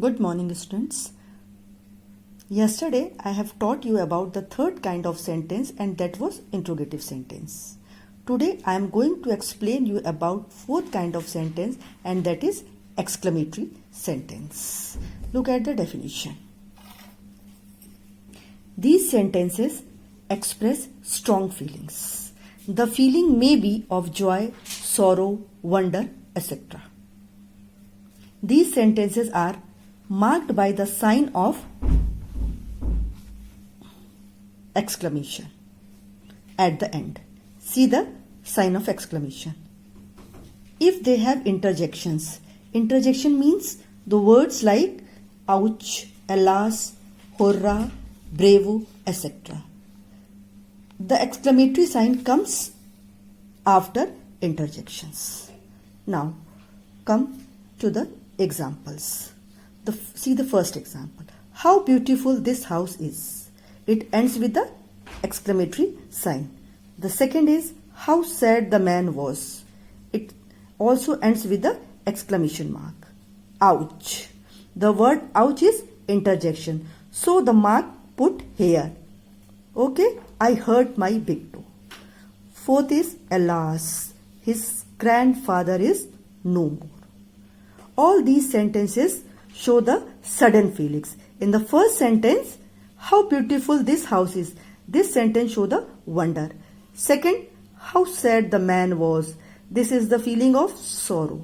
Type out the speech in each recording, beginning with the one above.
Good morning, students. Yesterday I have taught you about the third kind of sentence, and that was interrogative sentence. Today I am going to explain you about fourth kind of sentence, and that is exclamatory sentence. Look at the definition. These sentences express strong feelings. The feeling may be of joy, sorrow, wonder, etc. These sentences are marked by the sign of exclamation at the end. See the sign of exclamation. If they have interjections, interjection means the words like ouch, alas, hurrah, bravo, etc. The exclamatory sign comes after interjections. Now come to the examples. See the first example. How beautiful this house is. It ends with the exclamatory sign. The second is how sad the man was. It also ends with the exclamation mark. Ouch. The word ouch is interjection, so the mark put here. Okay, I hurt my big toe. Fourth is alas, his grandfather is no more. All these sentences show the sudden feelings. In the first sentence, how beautiful this house is. This sentence shows the wonder. Second, how sad the man was. This is the feeling of sorrow.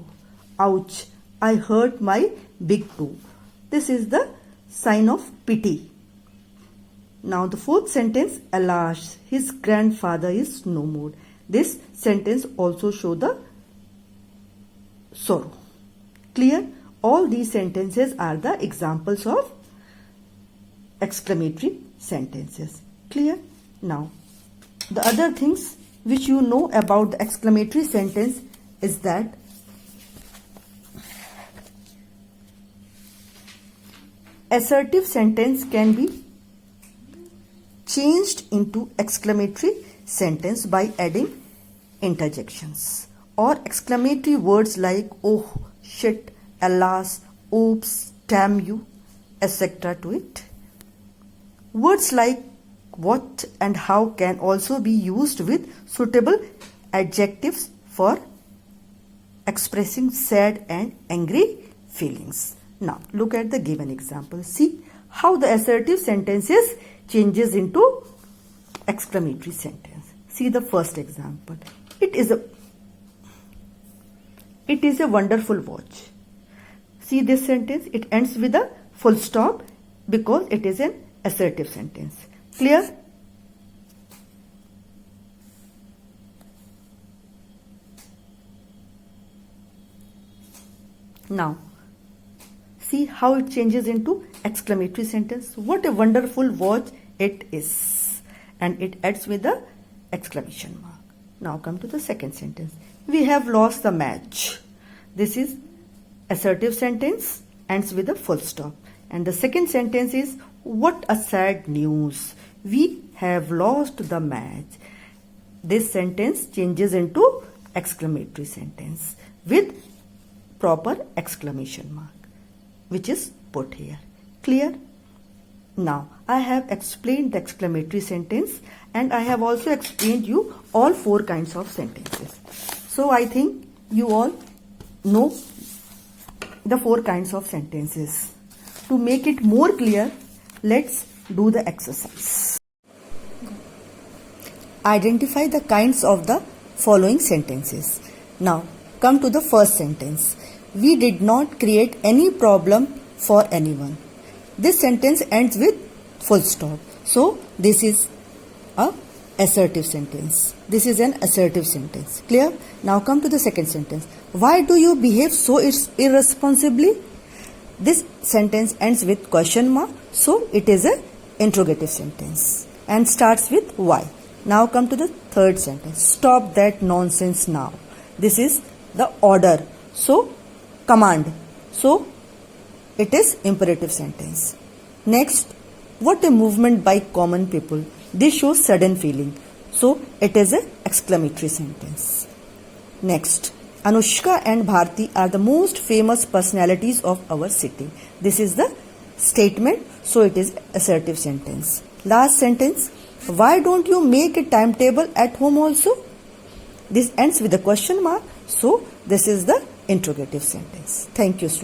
Ouch, I hurt my big toe. This is the sign of pity. Now the fourth sentence, alas, his grandfather is no more. This sentence also shows the sorrow. Clear? All these sentences are the examples of exclamatory sentences. Clear? Now, the other things which you know about the exclamatory sentence is that assertive sentence can be changed into exclamatory sentence by adding interjections or exclamatory words like oh, shit, alas, oops, damn you, etc. to it. Words like what and how can also be used with suitable adjectives for expressing sad and angry feelings. Now look at the given example. See how the assertive sentences changes into exclamatory sentence. See the first example. It is a wonderful watch. See this sentence, it ends with a full stop because it is an assertive sentence. Clear? Now, see how it changes into exclamatory sentence. What a wonderful watch it is. And it ends with the exclamation mark. Now come to the second sentence. We have lost the match. This is assertive sentence, ends with a full stop. And the second sentence is what a sad news. We have lost the match. This sentence changes into exclamatory sentence with proper exclamation mark, which is put here. Clear? Now I have explained the exclamatory sentence, and I have also explained you all four kinds of sentences. So I think you all know the four kinds of sentences. To make it more clear, let's do the exercise. Identify the kinds of the following sentences. Now come to the first sentence. We did not create any problem for anyone. This sentence ends with full stop. So this is a assertive sentence. This is an assertive sentence. Clear? Now come to the second sentence. Why do you behave so irresponsibly? This sentence ends with question mark. So it is an interrogative sentence and starts with why. Now come to the third sentence. Stop that nonsense now. This is the order. So command. So it is imperative sentence. Next, what a movement by common people. This shows sudden feeling. So it is an exclamatory sentence. Next, Anushka and Bharti are the most famous personalities of our city. This is the statement, so it is assertive sentence. Last sentence, why don't you make a timetable at home also? This ends with a question mark, so this is the interrogative sentence. Thank you, students.